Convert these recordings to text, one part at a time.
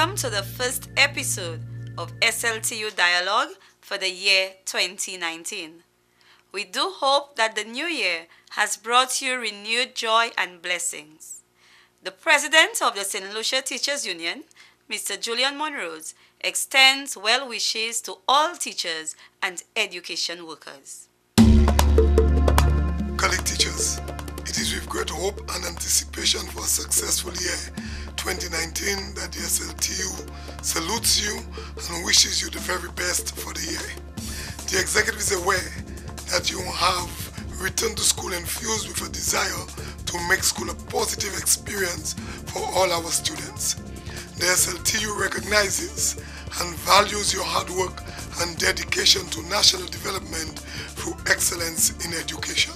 Welcome to the first episode of SLTU Dialogue for the year 2019. We do hope that the new year has brought you renewed joy and blessings. The President of the St. Lucia Teachers Union, Mr. Julian Monrose, extends well wishes to all teachers and education workers. Colleague teachers, it is with great hope and anticipation for a successful year 2019 that the SLTU salutes you and wishes you the very best for the year. The executive is aware that you have returned to school infused with a desire to make school a positive experience for all our students. The SLTU recognizes and values your hard work and dedication to national development through excellence in education.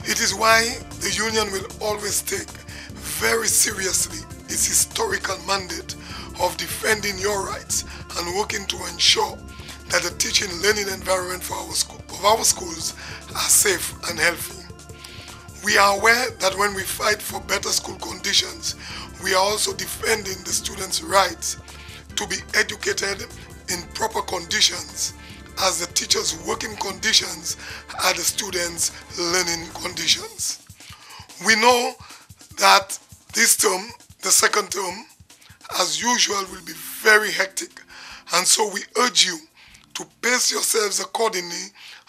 It is why the union will always take very seriously its historical mandate of defending your rights and working to ensure that the teaching and learning environment for our schools are safe and healthy. We are aware that when we fight for better school conditions, we are also defending the students' rights to be educated in proper conditions, as the teachers' working conditions are the students' learning conditions. We know that this term, the second term, as usual, will be very hectic, and so we urge you to pace yourselves accordingly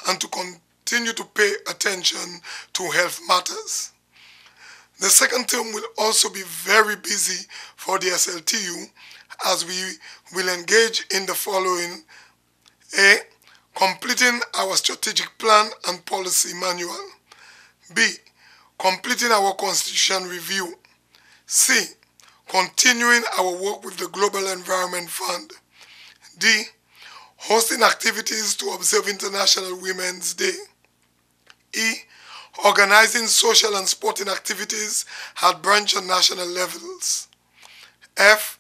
and to continue to pay attention to health matters. The second term will also be very busy for the SLTU, as we will engage in the following: A. Completing our strategic plan and policy manual. B. Completing our constitution review. C. Continuing our work with the Global Environment Fund. D. Hosting activities to observe International Women's Day. E. Organizing social and sporting activities at branch and national levels. F.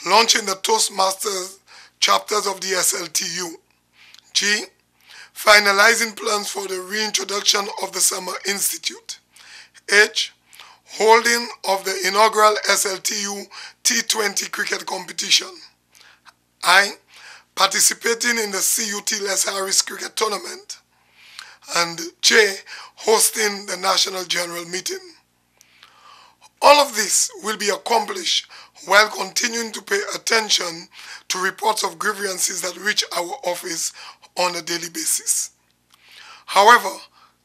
Launching the Toastmasters chapters of the SLTU. G. Finalizing plans for the reintroduction of the Summer Institute. H. Holding of the inaugural SLTU T20 cricket competition. I. Participating in the CUT Les Harris cricket tournament. And J. Hosting the National General Meeting. All of this will be accomplished while continuing to pay attention to reports of grievances that reach our office on a daily basis. However,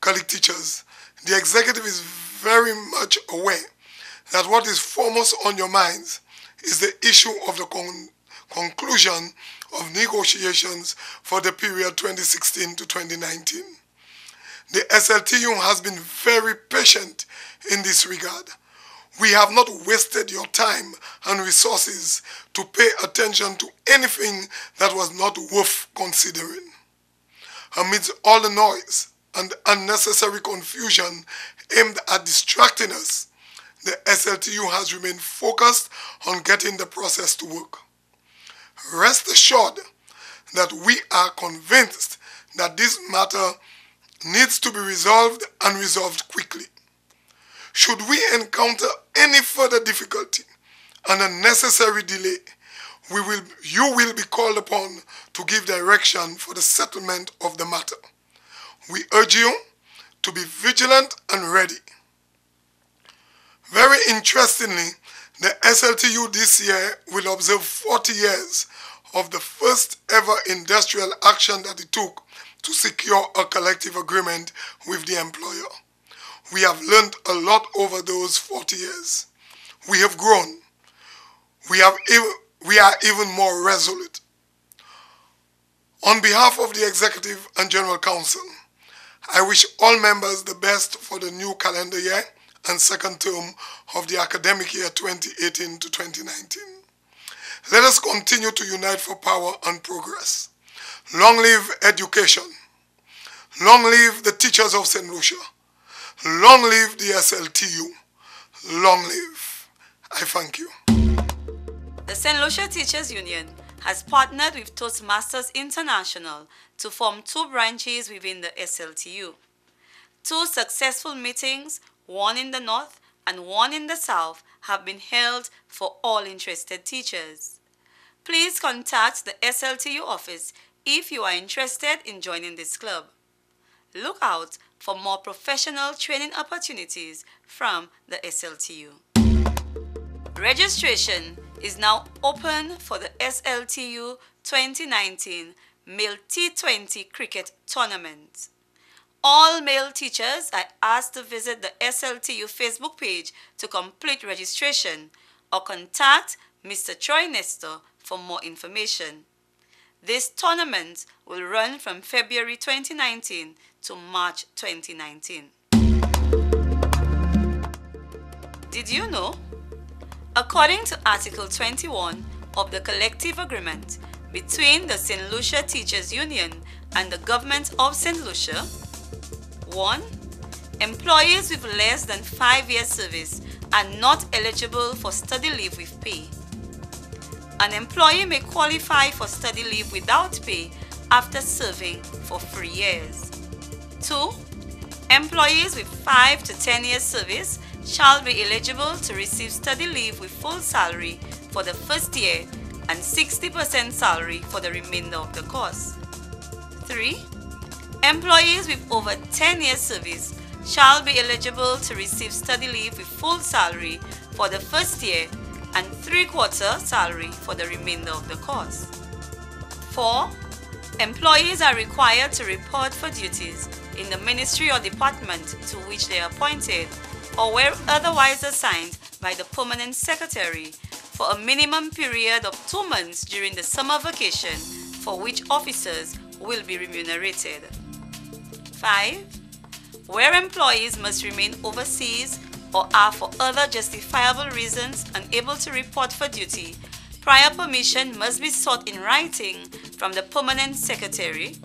colleague teachers, the executive is very much aware that what is foremost on your minds is the issue of the conclusion of negotiations for the period 2016 to 2019. The SLTU has been very patient in this regard. We have not wasted your time and resources to pay attention to anything that was not worth considering. Amidst all the noise and unnecessary confusion aimed at distracting us, the SLTU has remained focused on getting the process to work. Rest assured that we are convinced that this matter needs to be resolved and resolved quickly. Should we encounter any further difficulty and unnecessary delay, you will be called upon to give direction for the settlement of the matter. We urge you to be vigilant and ready. Very interestingly, the SLTU this year will observe 40 years of the first ever industrial action that it took to secure a collective agreement with the employer. We have learned a lot over those 40 years. We have grown. We are even more resolute. On behalf of the Executive and General Council, I wish all members the best for the new calendar year and second term of the academic year 2018 to 2019. Let us continue to unite for power and progress. Long live education. Long live the teachers of St. Lucia. Long live the SLTU. Long live. I thank you. The St. Lucia Teachers Union has partnered with Toastmasters International to form 2 branches within the SLTU. 2 successful meetings, one in the north and one in the south, have been held for all interested teachers. please contact the SLTU office if you are interested in joining this club. Look out for more professional training opportunities from the SLTU. Registration is now open for the SLTU 2019 Male T20 Cricket Tournament. All male teachers are asked to visit the SLTU Facebook page to complete registration or contact Mr. Troy Nestor for more information. This tournament will run from February 2019 to March 2019. Did you know? According to Article 21 of the Collective Agreement between the St. Lucia Teachers Union and the Government of St. Lucia, 1. Employees with less than 5 years service are not eligible for study leave with pay. An employee may qualify for study leave without pay after serving for 3 years. 2. Employees with 5 to 10 years service shall be eligible to receive study leave with full salary for the first year and 60% salary for the remainder of the course. 3. Employees with over 10 years service shall be eligible to receive study leave with full salary for the first year and 3/4 salary for the remainder of the course. 4. Employees are required to report for duties in the ministry or department to which they are appointed or where otherwise assigned by the permanent secretary for a minimum period of 2 months during the summer vacation for which officers will be remunerated. 5. Where employees must remain overseas or are for other justifiable reasons unable to report for duty, prior permission must be sought in writing from the permanent secretary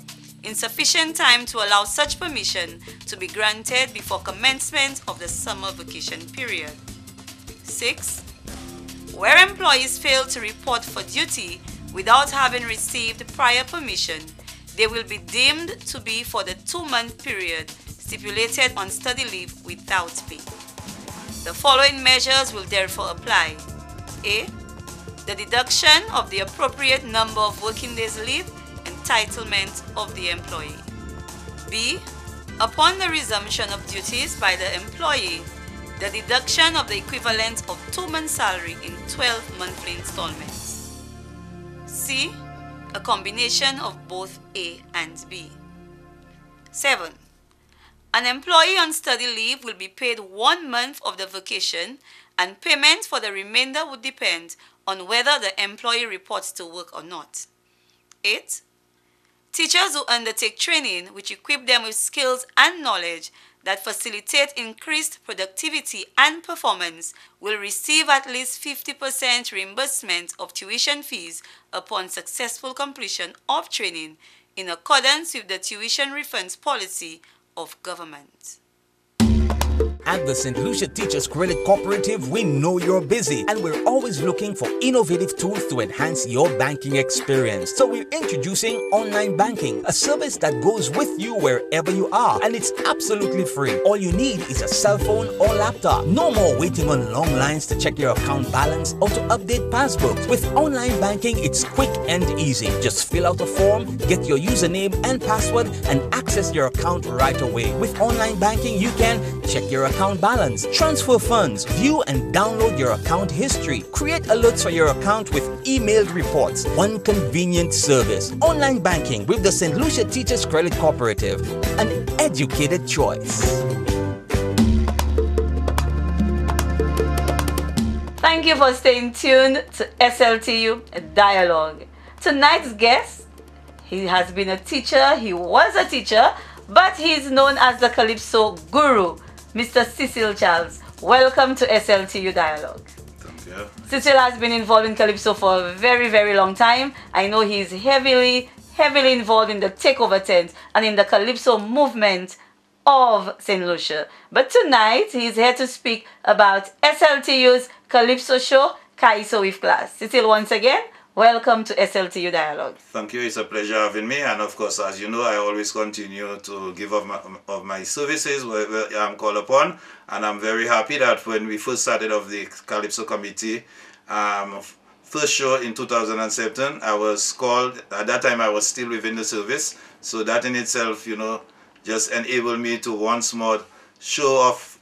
in sufficient time to allow such permission to be granted before commencement of the summer vacation period. 6. Where employees fail to report for duty without having received prior permission, they will be deemed to be for the 2-month period stipulated on study leave without pay. The following measures will therefore apply. A. The deduction of the appropriate number of working days leave entitlement of the employee. B. Upon the resumption of duties by the employee, the deduction of the equivalent of 2 months' salary in 12 monthly installments. C. A combination of both A and B. 7. An employee on study leave will be paid 1 month of the vacation, and payment for the remainder would depend on whether the employee reports to work or not. 8. Teachers who undertake training which equip them with skills and knowledge that facilitate increased productivity and performance will receive at least 50% reimbursement of tuition fees upon successful completion of training in accordance with the tuition refunds policy of government. At the St. Lucia Teachers Credit Cooperative, we know you're busy and we're always looking for innovative tools to enhance your banking experience. So we're introducing online banking, a service that goes with you wherever you are, and it's absolutely free. All you need is a cell phone or laptop. No more waiting on long lines to check your account balance or to update passbooks. With online banking, it's quick and easy. Just fill out a form, get your username and password, and access your account right away. With online banking, you can check your account balance, transfer funds, view and download your account history, create alerts for your account with emailed reports. One convenient service. Online banking with the St. Lucia Teachers Credit Cooperative. An educated choice. Thank you for staying tuned to SLTU Dialogue. Tonight's guest, he has been a teacher, he was a teacher, but he's known as the Calypso Guru, Mr. Cecil Charles. Welcome to SLTU Dialogue. Thank you. Cecil has been involved in Calypso for a very, very long time. I know he's heavily involved in the takeover tent and in the Calypso movement of St. Lucia. But tonight, he's here to speak about SLTU's Calypso show, Kaiso with Class. Cecil, once again, welcome to SLTU Dialogue. Thank you. It's a pleasure having me. And of course, as you know, I always continue to give of my services where I'm called upon. And I'm very happy that when we first started off the Calypso committee, first show in 2007, I was called, at that time I was still within the service, so that in itself, you know, just enabled me to once more show off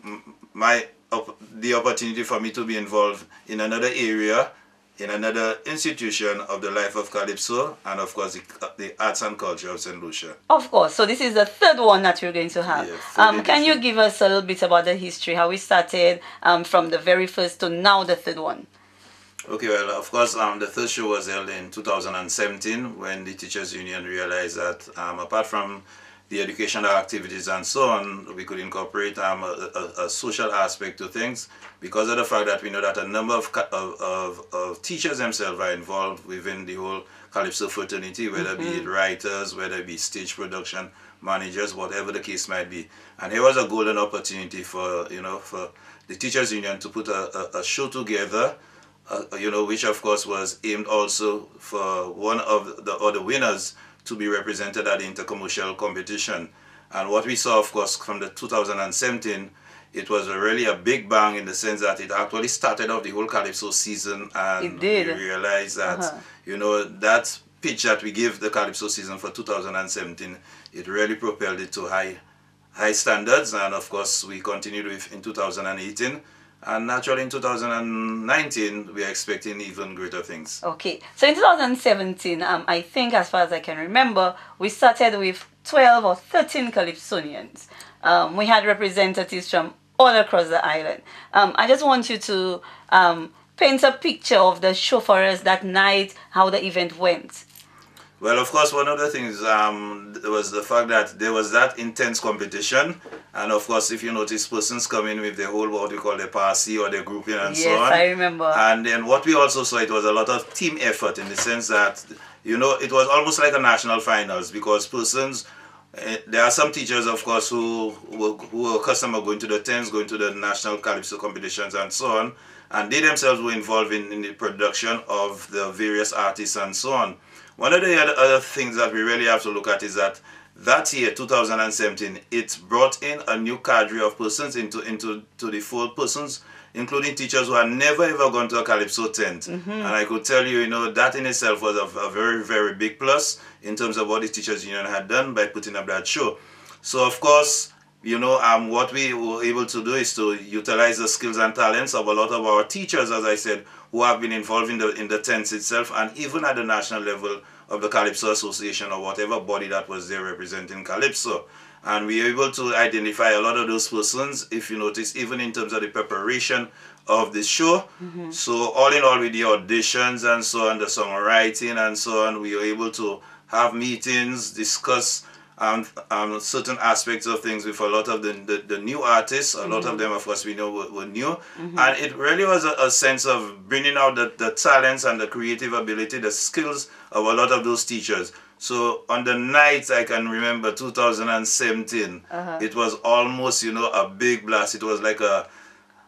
the opportunity for me to be involved in another area, in another institution of the life of Calypso, and of course the arts and culture of St. Lucia. Of course. So this is the third one that you're going to have. Yes, can you give us a little bit about the history, how we started from the very first to now the third one? Okay, well, of course, the third show was held in 2017 when the Teachers Union realized that apart from the educational activities and so on, we could incorporate a social aspect to things because of the fact that we know that a number of teachers themselves are involved within the whole Calypso fraternity, whether be it writers, whether it be stage production managers, whatever the case might be. And here was a golden opportunity for, you know, for the Teachers Union to put a show together, you know, which of course was aimed also for one of the other winners to be represented at the intercommercial competition. And what we saw, of course, from the 2017, it was really a big bang in the sense that it actually started off the whole Calypso season, and we realized that, you know, that pitch that we gave the Calypso season for 2017, it really propelled it to high standards, and of course we continued with in 2018. And naturally in 2019, we are expecting even greater things. Okay, so in 2017, I think as far as I can remember, we started with 12 or 13 Calypsonians. We had representatives from all across the island. I just want you to paint a picture of the show for us that night, how the event went. Well, of course, one of the things was the fact that there was that intense competition. And of course, if you notice, persons come in with their whole, what we call their posse or their grouping and so on. Yes, I remember. And then what we also saw, it was a lot of team effort in the sense that, you know, it was almost like a national finals because persons, there are some teachers, of course, who were accustomed to going to the 10s, going to the national Calypso competitions and so on. And they themselves were involved in the production of the various artists and so on. One of the other things that we really have to look at is that year, 2017, it brought in a new cadre of persons into the fold, persons, including teachers who had never ever gone to a Calypso tent. And I could tell you, you know, that in itself was a very, very big plus in terms of what the Teachers Union had done by putting up that show. So, of course, you know, what we were able to do is to utilize the skills and talents of a lot of our teachers, as I said, who have been involved in the tents itself, and even at the national level of the Calypso Association or whatever body that was there representing Calypso. And we were able to identify a lot of those persons, if you notice, even in terms of the preparation of the show. So all in all, with the auditions and so on, the songwriting and so on, we were able to have meetings, discuss certain aspects of things with a lot of the new artists. A lot of them, of course, we know were new. And it really was a sense of bringing out the talents and the creative ability, the skills of a lot of those teachers. So on the night, I can remember 2017, it was almost, you know, a big blast. It was like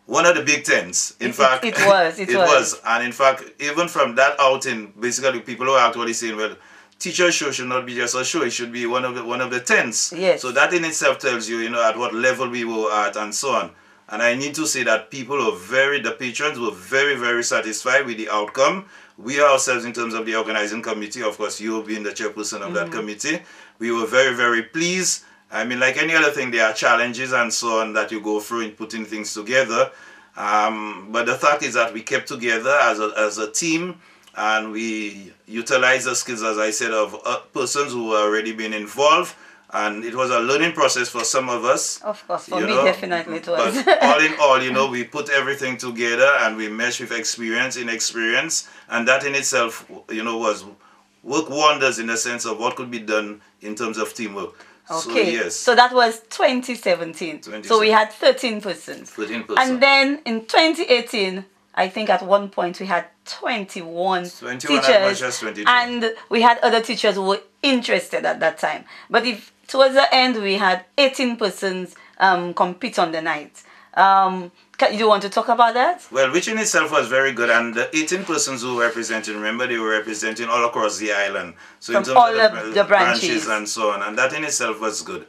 one of the big tents. In fact, it was. And in fact, even from that outing, basically people were actually saying, well, teacher show should not be just a show, it should be one of the tents. Yes. So that in itself tells you, you know, at what level we were at and so on. And I need to say that the patrons were very, very satisfied with the outcome. We ourselves, in terms of the organizing committee, of course, you being the chairperson of that committee, we were very, very pleased. I mean, like any other thing, there are challenges and so on that you go through in putting things together. But the fact is that we kept together as a team, and we utilized the skills, as I said, of persons who were already been involved. And it was a learning process for some of us. Of course, for me, definitely it was. But all in all, you know, we put everything together and we meshed with experience in experience. And that in itself, you know, was work wonders in the sense of what could be done in terms of teamwork. Okay, so, yes. So that was 2017. So we had 13 persons. 13 persons. And then in 2018, I think at one point we had 21 teachers. 22. And we had other teachers who were interested at that time. But towards the end, we had 18 persons compete on the night. You want to talk about that? Well, which in itself was very good. And the 18 persons who were representing, remember, they were representing all across the island. So in terms all of the branches and so on. And that in itself was good.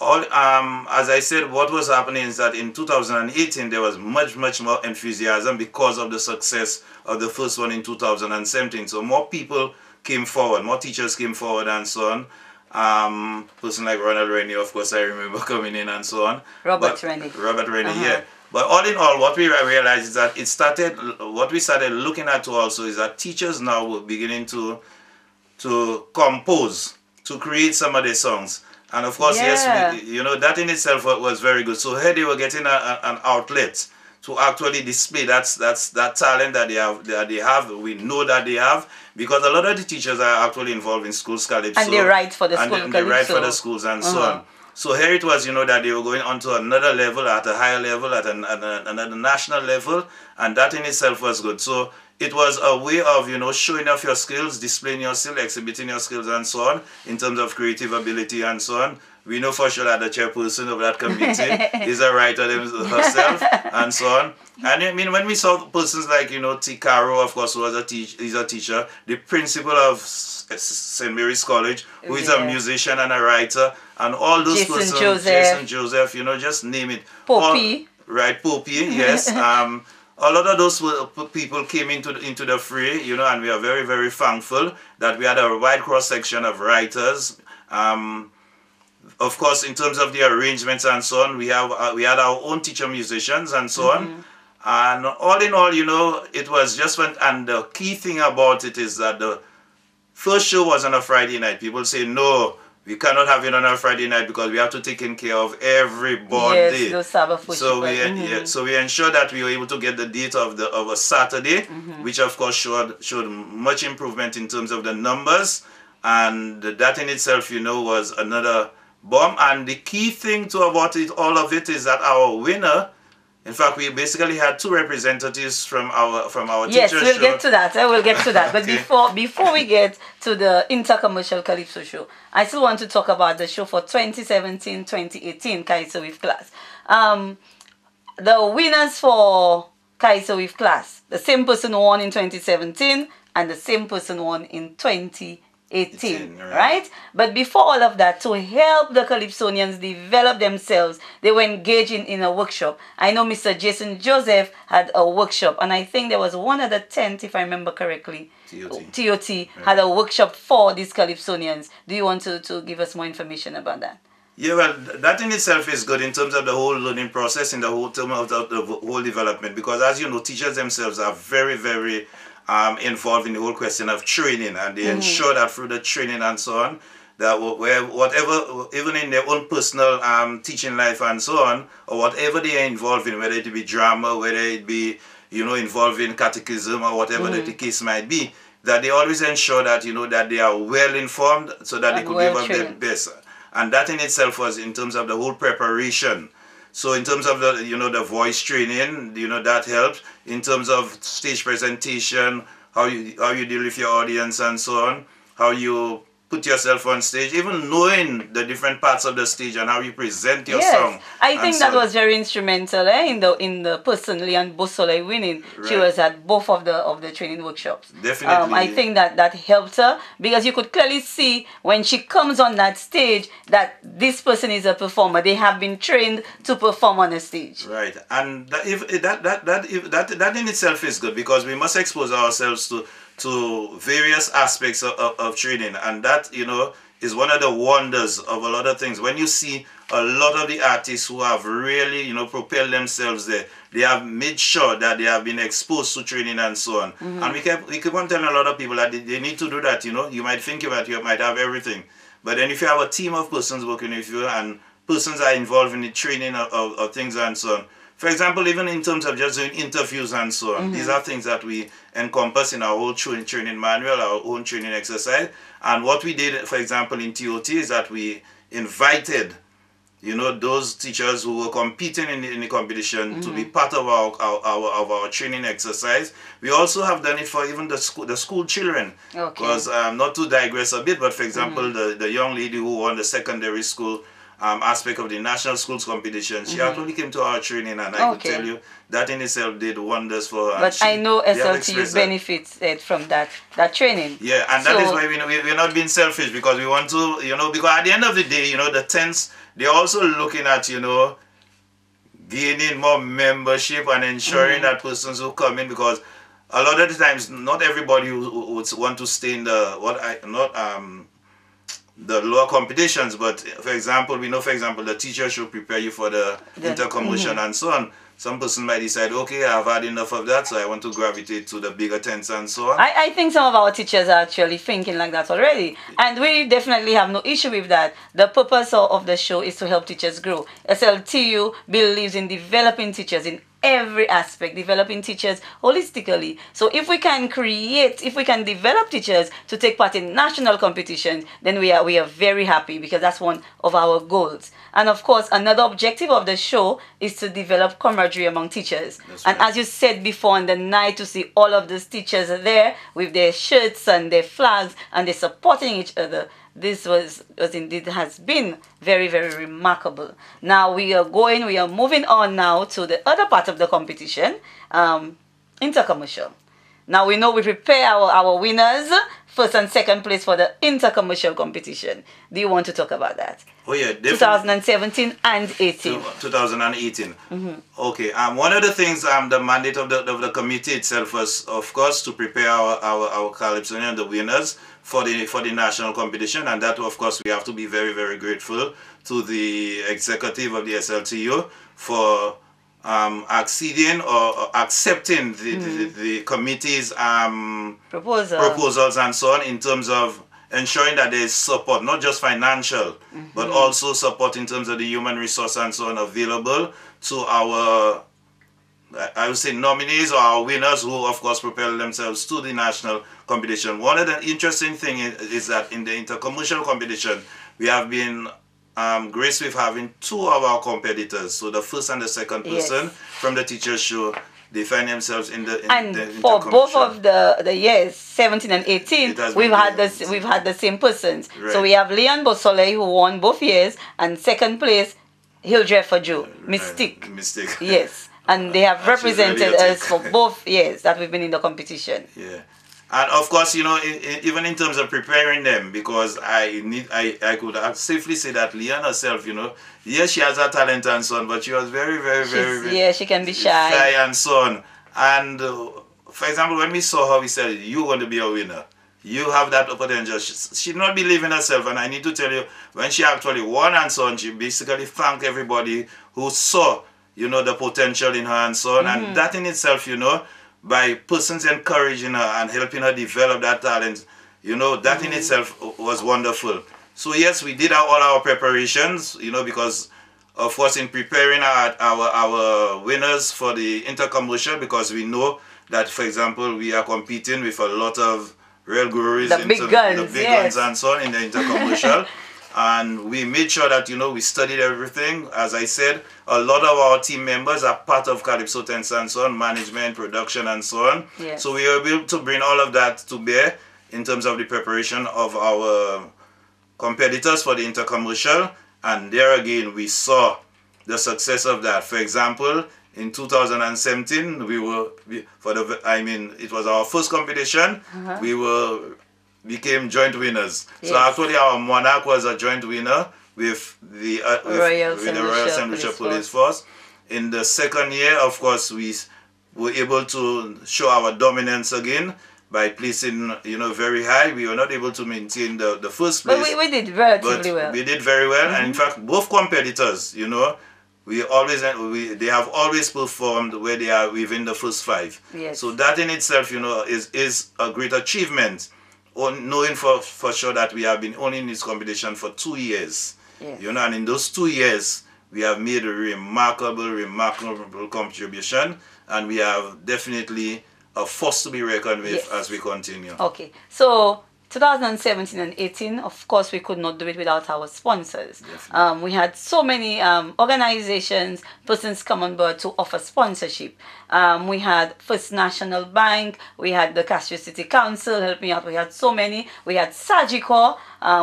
As I said, what was happening is that in 2018 there was much more enthusiasm because of the success of the first one in 2017. So more people came forward, more teachers came forward and so on. Person like Ronald Rennie, of course, I remember coming in and so on. Robert Rennie, yeah. But all in all, what we realized is that what we started looking at also is that teachers now were beginning to compose, to create some of their songs. And of course, yes, that in itself was very good. So here they were getting an outlet to actually display that talent that they have. We know that they have, because a lot of the teachers are actually involved in schools calypso. And they write for the schools. And they write for the schools and so on. So here it was, that they were going on to another level, at a higher level, at another national level, and that in itself was good. So it was a way of, showing off your skills, displaying your skills, exhibiting your skills and so on, in terms of creative ability and so on. We know for sure that the chairperson of that committee is a writer herself and so on. And I mean, when we saw persons like, T. Caro, of course, who was is a teacher, the principal of St. Mary's College, who is a musician and a writer, and all those persons, Jason Joseph, just name it. Poppy. Poppy, yes. A lot of those people came into the fray, and we are very, very thankful that we had a wide cross-section of writers. Of course, in terms of the arrangements and so on, we had our own teacher musicians and so on. And all in all, it was just fun. And the key thing about it is that the first show was on a Friday night. People say, no, we cannot have it on a Friday night because we have to take care of everybody. Yes, those Sabbath so we ensured that we were able to get the date of a Saturday, which of course showed much improvement in terms of the numbers, and that in itself, was another bomb. And the key thing about all of it is that our winner, in fact, we basically had two representatives from our yes, teacher we'll show. get to that. I will get to that. But Okay. before we get to the Intercommercial Calypso show, I still want to talk about the show for 2017-2018, Calypso with Class. The winners for Calypso with Class, the same person won in 2017 and the same person won in 2018, right? But before all of that, to help the Calypsonians develop themselves, they were engaged in a workshop. I know Mr. Jason Joseph had a workshop, and I think there was one other tent, if I remember correctly. TOT had a workshop for these Calypsonians. Do you want to give us more information about that? Yeah, well, that in itself is good in terms of the whole learning process, in the whole term of the whole development, because as you know, teachers themselves are very, very involved in the whole question of training, and they ensure that through the training and so on, that whatever, even in their own personal teaching life and so on, or whatever they are involved in, whether it be drama, whether it be, involved in catechism or whatever the case might be, that they always ensure that, that they are well informed so that they could give up their best. And that in itself was in terms of the whole preparation. So in terms of the, the voice training, that helped. In terms of stage presentation, how you deal with your audience and so on, how you put yourself on stage, even knowing the different parts of the stage and how you present your song. I think that was very instrumental in the person Leanne Beausoleil winning. Right. She was at both of the training workshops. Definitely. I think that helped her, because you could clearly see when she comes on that stage that this person is a performer. They have been trained to perform on a stage. Right, and that in itself is good, because we must expose ourselves to various aspects of training, and that is one of the wonders of a lot of things. When you see a lot of the artists who have really propelled themselves there, they have made sure that they have been exposed to training and so on. And we keep on telling a lot of people that they need to do that. You might think you might have everything, but then if you have a team of persons working with you and persons are involved in the training of things and so on. For example, even in terms of just doing interviews and so on, these are things that we encompass in our whole training manual, our own training exercise. And what we did, for example, in TOT is that we invited, those teachers who were competing in the competition to be part of our training exercise. We also have done it for even the school children. Because not to digress a bit, but for example, the young lady who won the secondary school aspect of the national schools competition, she actually came to our training, and I could tell you that in itself did wonders for her. But I know SLTU benefits from that training. Yeah, and that is why we're not being selfish, because we want to, because at the end of the day, the tents, they're also looking at, gaining more membership and ensuring that persons who come in, because a lot of the times, not everybody would want to stay in the the lower competitions, but for example, we know, for example, the teacher should prepare you for the intercommercial and so on. Some person might decide, okay, I've had enough of that, so I want to gravitate to the bigger tents and so on. I think some of our teachers are actually thinking like that already. And we definitely have no issue with that. The purpose of the show is to help teachers grow. SLTU believes in developing teachers in every aspect, developing teachers holistically. So if we can develop teachers to take part in national competition, then we are very happy, because that's one of our goals. And of course, another objective of the show is to develop camaraderie among teachers. And as you said before, on the night, to see all of those teachers there with their shirts and their flags, and they're supporting each other, this was indeed, has been very, very remarkable. Now we are moving on now to the other part of the competition, intercommercial. Now we know we prepare our winners, first and second place, for the intercommercial competition. Do you want to talk about that? Oh yeah, definitely. 2017 and 18. 2018. Okay. One of the things, the mandate of the committee itself was, of course, to prepare our Calypsonian, the winners, for the national competition, and that, of course, we have to be very, very grateful to the executive of the SLTU for acceding or accepting the committee's proposals and so on, in terms of ensuring that there is support, not just financial, but also support in terms of the human resource and so on, available to our, I would say, nominees or our winners, who of course propel themselves to the national competition. One of the interesting things is that in the intercommercial competition, we have been graced with having two of our competitors. So the first and the second person from the teachers show, they find themselves in the for both of the years 17 and 18, we've had the same persons. Right. So we have Leon Bosole, who won both years, and second place Hildred Fajo, Mystique. Mystique. Yes, and they have represented us for both years that we've been in the competition. Yeah. And of course, you know, even in terms of preparing them, because I could safely say that Leon herself, you know, yes, she has her talent and so on, but she was very, yeah, she can be shy and so on. And for example, when we saw her, we said, "You're going to be a winner. You have that potential." She did not believe in herself, and I need to tell you, when she actually won and so on, she basically thanked everybody who saw, you know, the potential in her and so on. And that in itself, you know, by persons encouraging her and helping her develop that talent, you know, that in itself was wonderful. So yes, we did all our preparations, you know, because of course in preparing our winners for the intercommercial, because we know that, for example, we are competing with a lot of real gurus, the big guns and so on in the intercommercial. And we made sure that, you know, we studied everything. As I said, a lot of our team members are part of Calypso Tents and so on, management, production and so on. Yes. So we were able to bring all of that to bear in terms of the preparation of our competitors for the intercommercial. And there again, we saw the success of that. For example, in 2017, it was our first competition. We became joint winners. Yes. So actually our Monarch was a joint winner with the Royal St. Lucia Police Force. In the second year, of course, we were able to show our dominance again by placing, you know, very high. We were not able to maintain the first place. But we did relatively well. We did very well. And in fact, both competitors, you know, they have always performed where they are within the first 5. Yes. So that in itself, you know, is a great achievement. Knowing for sure that we have been only in this competition for 2 years. Yes. You know, and in those 2 years, we have made a remarkable contribution, and we have definitely a force to be reckoned with as we continue. Okay, so 2017 and 18, of course, we could not do it without our sponsors. We had so many organizations, persons come on board to offer sponsorship. We had First National Bank, we had the Castro City Council, help me out, we had so many. We had Sagicor,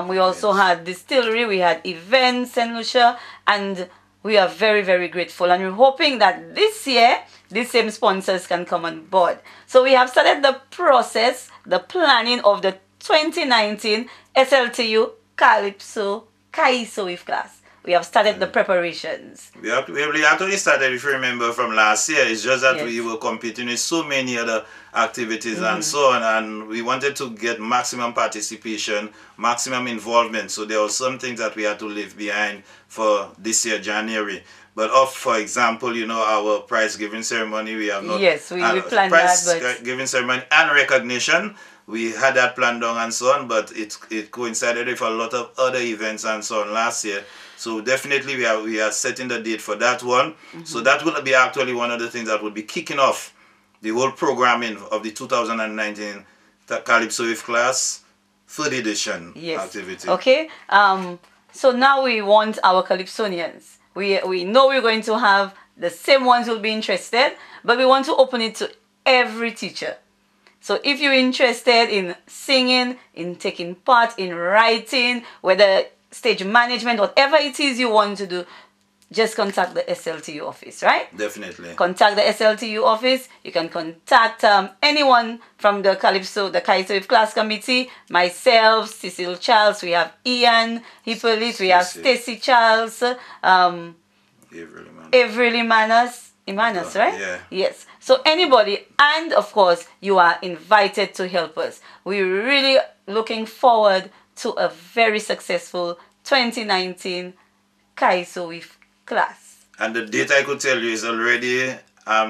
we also had Distillery, we had Events St. Lucia, and we are very, very grateful. And we're hoping that this year, these same sponsors can come on board. So we have started the process, the planning of the 2019 SLTU Calypso with Class. We have started the preparations. We actually started, if you remember, from last year. It's just that Yes. we were competing with so many other activities and so on, and we wanted to get maximum participation, maximum involvement. So there were some things that we had to leave behind for this year, January. But for example, you know, our prize giving ceremony, we have not... Yes, we planned prize that, but... giving ceremony and recognition, we had that planned down and so on, but it coincided with a lot of other events and so on last year. So definitely we are setting the date for that one. So that will be actually one of the things that will be kicking off the whole programming of the 2019 Calypso Wave Class 3rd edition activity. Okay. So now we want our Calypsonians. We know we're going to have the same ones who'll be interested, but we want to open it to every teacher. So if you're interested in singing, in taking part, in writing, whether stage management, whatever it is you want to do, just contact the SLTU office, right? Definitely. Contact the SLTU office. You can contact anyone from the Calypso Wave Class Committee, myself, Cecil Charles, we have Ian Hippolyte, we have Stacy Charles, Avery Manas, right? Yeah. Yes. So anybody, and of course, you are invited to help us. We're really looking forward to a very successful 2019 Calypso Wave Class. And the date I could tell you is already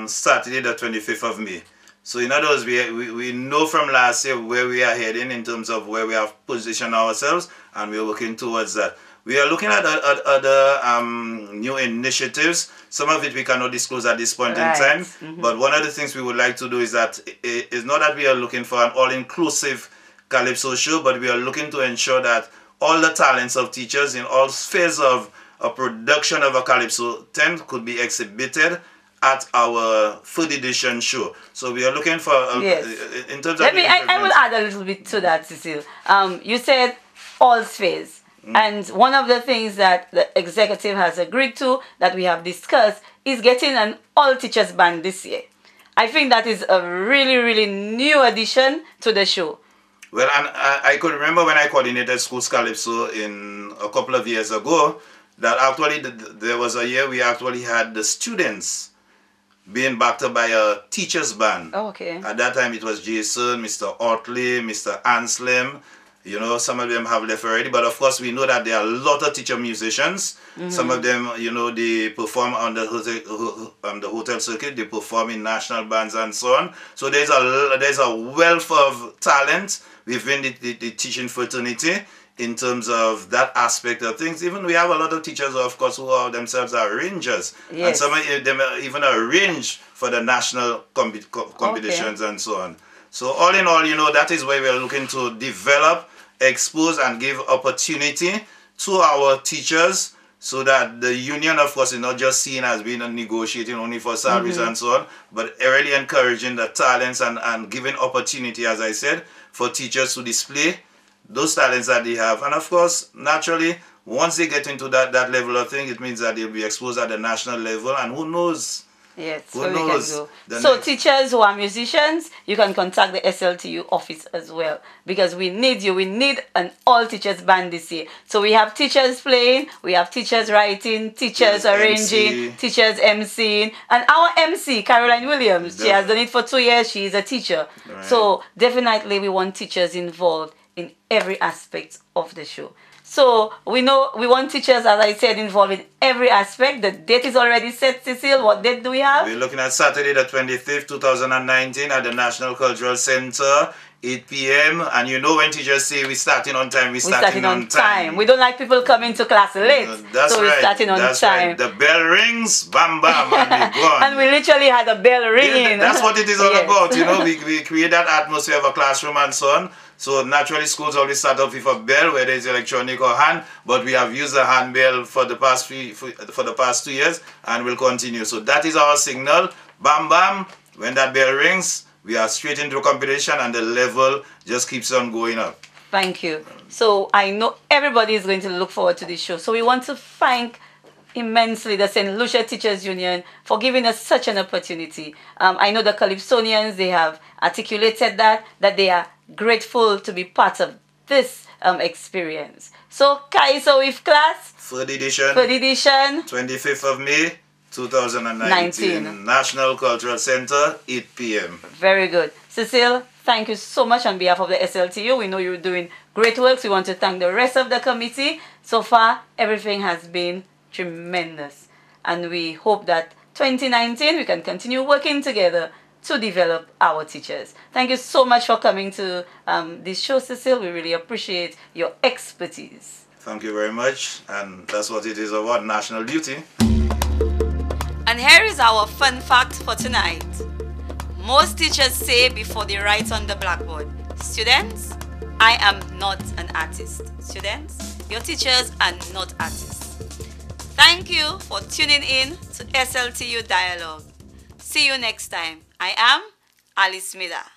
Saturday the 25th of May. So in other words, we know from last year where we are heading in terms of where we have positioned ourselves, and we're working towards that. We are looking at other new initiatives. Some of it we cannot disclose at this point in time. But one of the things we would like to do is that it's not that we are looking for an all-inclusive Calypso show, but we are looking to ensure that all the talents of teachers in all spheres of a production of a Calypso 10 could be exhibited at our 3rd edition show. So we are looking for in terms of I will add a little bit to that, Cecile. You said all spheres. And one of the things that the executive has agreed to, that we have discussed, is getting an all teachers band this year. I think that is a really, really new addition to the show. Well, and I could remember when I coordinated Schools Calypso in a couple of years ago, that actually there was a year we actually had the students being backed up by a teacher's band. Oh, okay. At that time it was Jason, Mr. Otley, Mr. Anslem. You know, some of them have left already, but of course we know that there are a lot of teacher musicians. Some of them, you know, they perform on the hotel circuit, they perform in national bands and so on. So there's a wealth of talent within the teaching fraternity in terms of that aspect of things. Even we have a lot of teachers, of course, who are themselves arrangers. Yes. And some of them even arrange for the national competitions and so on. So all in all, you know, that is where we are looking to develop, expose and give opportunity to our teachers, so that the union, of course, is not just seen as being a negotiating only for salaries and so on, but really encouraging the talents and giving opportunity, as I said, for teachers to display those talents that they have. And of course, naturally, once they get into that level of thing, it means that they'll be exposed at the national level, and who knows? Yes, who so knows? we can go. So teachers who are musicians, you can contact the SLTU office as well, because we need you. We need an all teachers band this year. So we have teachers playing, we have teachers writing, teachers arranging, teachers emceeing, and our MC, Caroline Williams, she has done it for 2 years. She is a teacher. Right. So definitely we want teachers involved in every aspect of the show. So we know we want teachers, as I said, involved in every aspect. The date is already set, Cecile. What date do we have? We're looking at Saturday the 25th, 2019 at the National Cultural Center, 8 p.m. And you know when teachers say we're starting on time, we're starting on time. We don't like people coming to class late. That's so right. We're starting on time. Right. The bell rings, bam, bam, and we're gone. And we literally had a bell ringing. Yeah, that's what it is all about. You know, we create that atmosphere of a classroom and so on. So naturally, schools always start off with a bell, whether it's electronic or hand. But we have used a hand bell for the past 2 years, and will continue. So that is our signal. Bam, bam. When that bell rings, we are straight into competition, and the level just keeps on going up. Thank you. So I know everybody is going to look forward to this show. So we want to thank immensely the St. Lucia Teachers Union for giving us such an opportunity. I know the Calypsonians, they have articulated that they are grateful to be part of this experience. So, Kaiso with class. Third edition. 25th of May, 2019. National Cultural Center, 8 p.m. Very good. Cecile, thank you so much on behalf of the SLTU. We know you're doing great work. We want to thank the rest of the committee. So far, everything has been tremendous. And we hope that 2019 we can continue working together to develop our teachers. Thank you so much for coming to this show, Cecile. We really appreciate your expertise. Thank you very much. And that's what it is about, national duty. And here is our fun fact for tonight. Most teachers say before they write on the blackboard, students, I am not an artist. Students, your teachers are not artists. Thank you for tuning in to SLTU Dialogue. See you next time. I am Alice Medard.